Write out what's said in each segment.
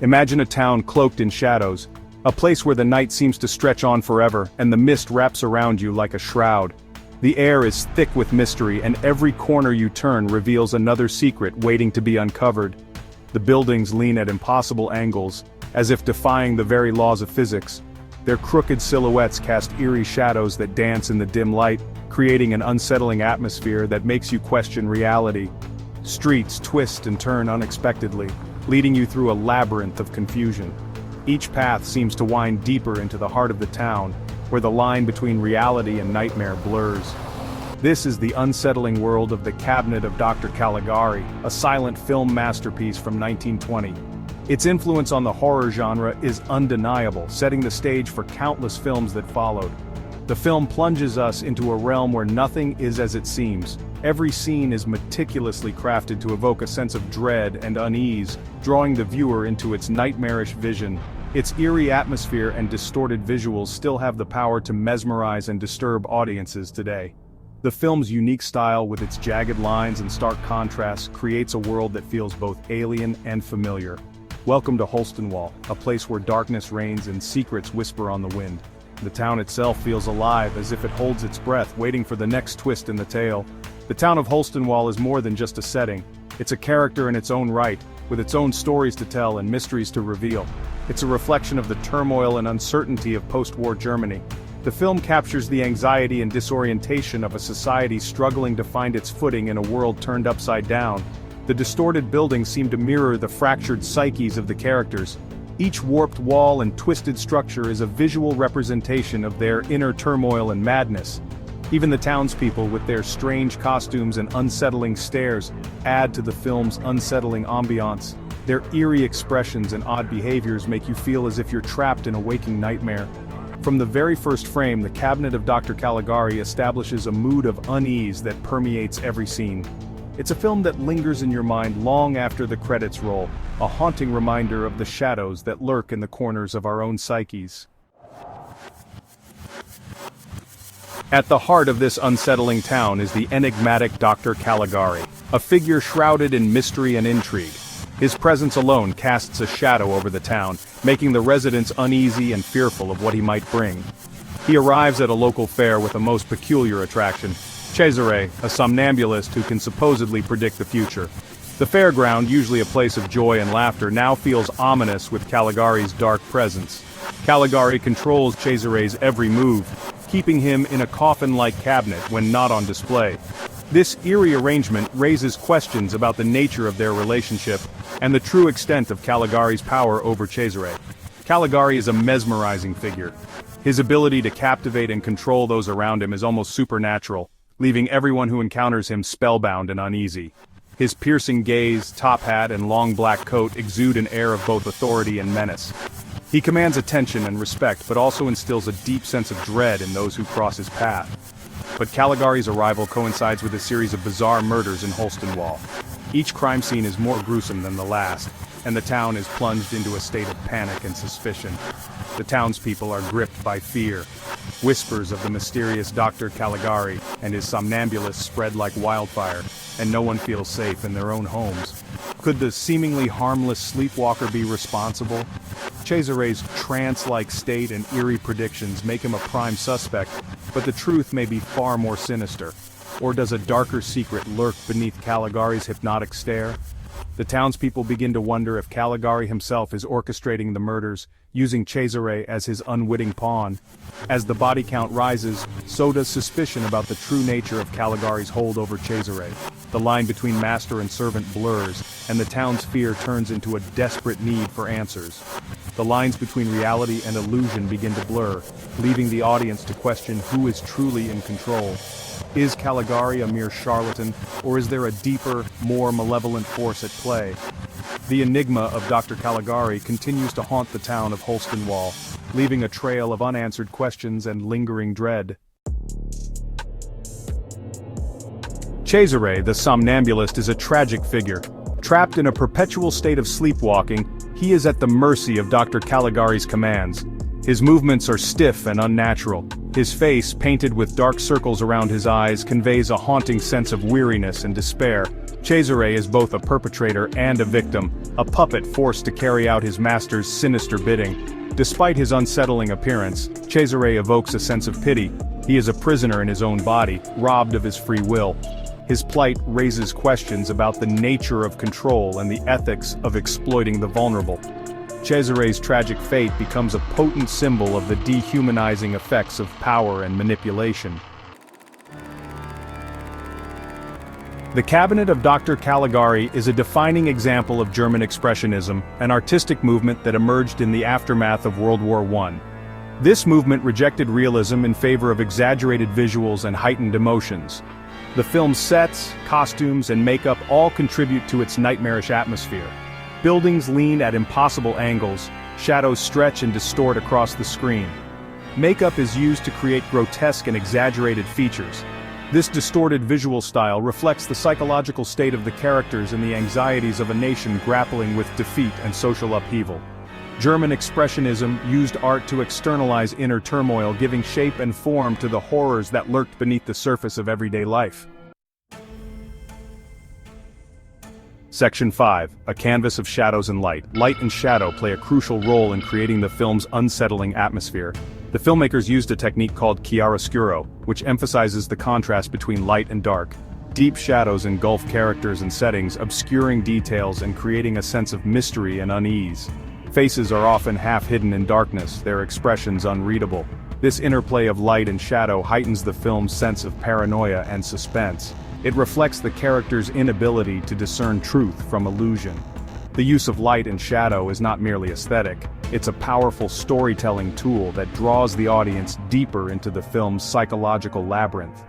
Imagine a town cloaked in shadows, a place where the night seems to stretch on forever and the mist wraps around you like a shroud. The air is thick with mystery and every corner you turn reveals another secret waiting to be uncovered. The buildings lean at impossible angles, as if defying the very laws of physics. Their crooked silhouettes cast eerie shadows that dance in the dim light, creating an unsettling atmosphere that makes you question reality. Streets twist and turn unexpectedly, leading you through a labyrinth of confusion. Each path seems to wind deeper into the heart of the town, where the line between reality and nightmare blurs. This is the unsettling world of The Cabinet of Dr. Caligari, a silent film masterpiece from 1920. Its influence on the horror genre is undeniable, setting the stage for countless films that followed. The film plunges us into a realm where nothing is as it seems. Every scene is meticulously crafted to evoke a sense of dread and unease, drawing the viewer into its nightmarish vision. Its eerie atmosphere and distorted visuals still have the power to mesmerize and disturb audiences today. The film's unique style, with its jagged lines and stark contrasts, creates a world that feels both alien and familiar. Welcome to Holstonwall, a place where darkness reigns and secrets whisper on the wind. The town itself feels alive, as if it holds its breath, waiting for the next twist in the tale. The town of Holstonwall is more than just a setting. It's a character in its own right, with its own stories to tell and mysteries to reveal. It's a reflection of the turmoil and uncertainty of post-war Germany. The film captures the anxiety and disorientation of a society struggling to find its footing in a world turned upside down. The distorted buildings seem to mirror the fractured psyches of the characters. Each warped wall and twisted structure is a visual representation of their inner turmoil and madness. Even the townspeople, with their strange costumes and unsettling stares, add to the film's unsettling ambiance. Their eerie expressions and odd behaviors make you feel as if you're trapped in a waking nightmare. From the very first frame, The Cabinet of Dr. Caligari establishes a mood of unease that permeates every scene. It's a film that lingers in your mind long after the credits roll, a haunting reminder of the shadows that lurk in the corners of our own psyches. At the heart of this unsettling town is the enigmatic Dr. Caligari, a figure shrouded in mystery and intrigue. His presence alone casts a shadow over the town, making the residents uneasy and fearful of what he might bring. He arrives at a local fair with a most peculiar attraction: Cesare, a somnambulist who can supposedly predict the future. The fairground, usually a place of joy and laughter, now feels ominous with Caligari's dark presence. Caligari controls Cesare's every move, keeping him in a coffin-like cabinet when not on display. This eerie arrangement raises questions about the nature of their relationship and the true extent of Caligari's power over Cesare. Caligari is a mesmerizing figure. His ability to captivate and control those around him is almost supernatural, leaving everyone who encounters him spellbound and uneasy. His piercing gaze, top hat, and long black coat exude an air of both authority and menace. He commands attention and respect, but also instills a deep sense of dread in those who cross his path. But Caligari's arrival coincides with a series of bizarre murders in Holstonwall. Each crime scene is more gruesome than the last, and the town is plunged into a state of panic and suspicion. The townspeople are gripped by fear. Whispers of the mysterious Dr. Caligari and his somnambulists spread like wildfire, and no one feels safe in their own homes. Could the seemingly harmless sleepwalker be responsible? Cesare's trance-like state and eerie predictions make him a prime suspect, but the truth may be far more sinister. Or does a darker secret lurk beneath Caligari's hypnotic stare? The townspeople begin to wonder if Caligari himself is orchestrating the murders, using Cesare as his unwitting pawn. As the body count rises, so does suspicion about the true nature of Caligari's hold over Cesare. The line between master and servant blurs, and the town's fear turns into a desperate need for answers. The lines between reality and illusion begin to blur, leaving the audience to question who is truly in control. Is Caligari a mere charlatan, or is there a deeper, more malevolent force at play? The enigma of Dr. Caligari continues to haunt the town of Holstonwall, leaving a trail of unanswered questions and lingering dread. Cesare, the somnambulist, is a tragic figure. Trapped in a perpetual state of sleepwalking, he is at the mercy of Dr. Caligari's commands. His movements are stiff and unnatural, His face, painted with dark circles around his eyes, conveys a haunting sense of weariness and despair. Cesare is both a perpetrator and a victim, a puppet forced to carry out his master's sinister bidding. Despite his unsettling appearance, Cesare evokes a sense of pity. He is a prisoner in his own body, robbed of his free will. His plight raises questions about the nature of control and the ethics of exploiting the vulnerable. Cesare's tragic fate becomes a potent symbol of the dehumanizing effects of power and manipulation. The Cabinet of Dr. Caligari is a defining example of German Expressionism, an artistic movement that emerged in the aftermath of World War I. This movement rejected realism in favor of exaggerated visuals and heightened emotions. The film's sets, costumes, and makeup all contribute to its nightmarish atmosphere. Buildings lean at impossible angles, shadows stretch and distort across the screen. Makeup is used to create grotesque and exaggerated features. This distorted visual style reflects the psychological state of the characters and the anxieties of a nation grappling with defeat and social upheaval. German Expressionism used art to externalize inner turmoil, giving shape and form to the horrors that lurked beneath the surface of everyday life. Section 5. A canvas of shadows and light. Light and shadow play a crucial role in creating the film's unsettling atmosphere. The filmmakers used a technique called chiaroscuro, which emphasizes the contrast between light and dark. Deep shadows engulf characters and settings, obscuring details and creating a sense of mystery and unease. Faces are often half hidden in darkness, their expressions unreadable. This interplay of light and shadow heightens the film's sense of paranoia and suspense. It reflects the character's inability to discern truth from illusion. The use of light and shadow is not merely aesthetic, it's a powerful storytelling tool that draws the audience deeper into the film's psychological labyrinth.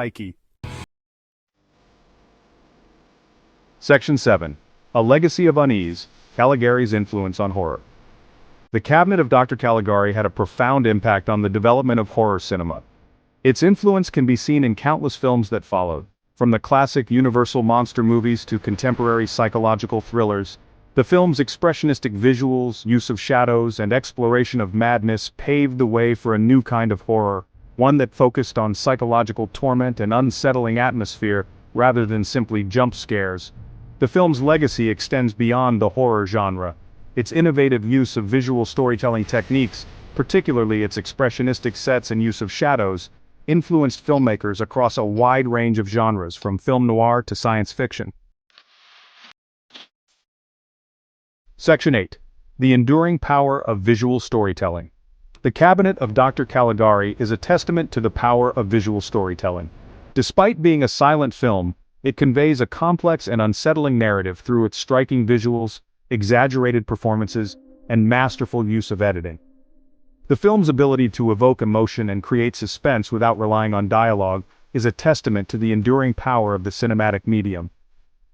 Psyche. Section 7. A Legacy of Unease, Caligari's Influence on Horror. The Cabinet of Dr. Caligari had a profound impact on the development of horror cinema. Its influence can be seen in countless films that followed. From the classic Universal monster movies to contemporary psychological thrillers, the film's expressionistic visuals, use of shadows, and exploration of madness paved the way for a new kind of horror, one that focused on psychological torment and unsettling atmosphere rather than simply jump scares. The film's legacy extends beyond the horror genre. Its innovative use of visual storytelling techniques, particularly its expressionistic sets and use of shadows, influenced filmmakers across a wide range of genres from film noir to science fiction. Section 8. The enduring power of visual storytelling. The Cabinet of Dr. Caligari is a testament to the power of visual storytelling. Despite being a silent film, it conveys a complex and unsettling narrative through its striking visuals, exaggerated performances, and masterful use of editing. The film's ability to evoke emotion and create suspense without relying on dialogue is a testament to the enduring power of the cinematic medium.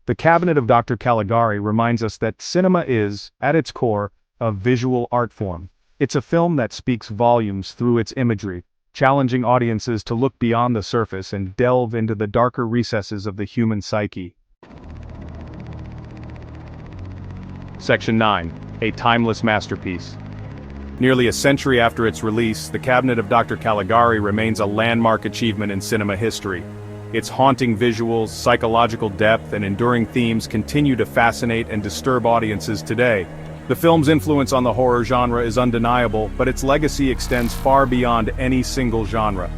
The Cabinet of Dr. Caligari reminds us that cinema is, at its core, a visual art form. It's a film that speaks volumes through its imagery, challenging audiences to look beyond the surface and delve into the darker recesses of the human psyche. Section 9. A timeless masterpiece. Nearly a century after its release, The Cabinet of Dr. Caligari remains a landmark achievement in cinema history. Its haunting visuals, psychological depth, and enduring themes continue to fascinate and disturb audiences today. The film's influence on the horror genre is undeniable, but its legacy extends far beyond any single genre.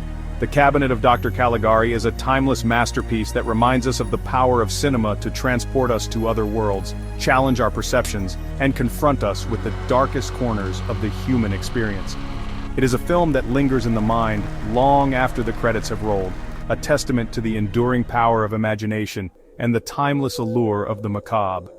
The Cabinet of Dr. Caligari is a timeless masterpiece that reminds us of the power of cinema to transport us to other worlds, challenge our perceptions, and confront us with the darkest corners of the human experience. It is a film that lingers in the mind long after the credits have rolled, a testament to the enduring power of imagination and the timeless allure of the macabre.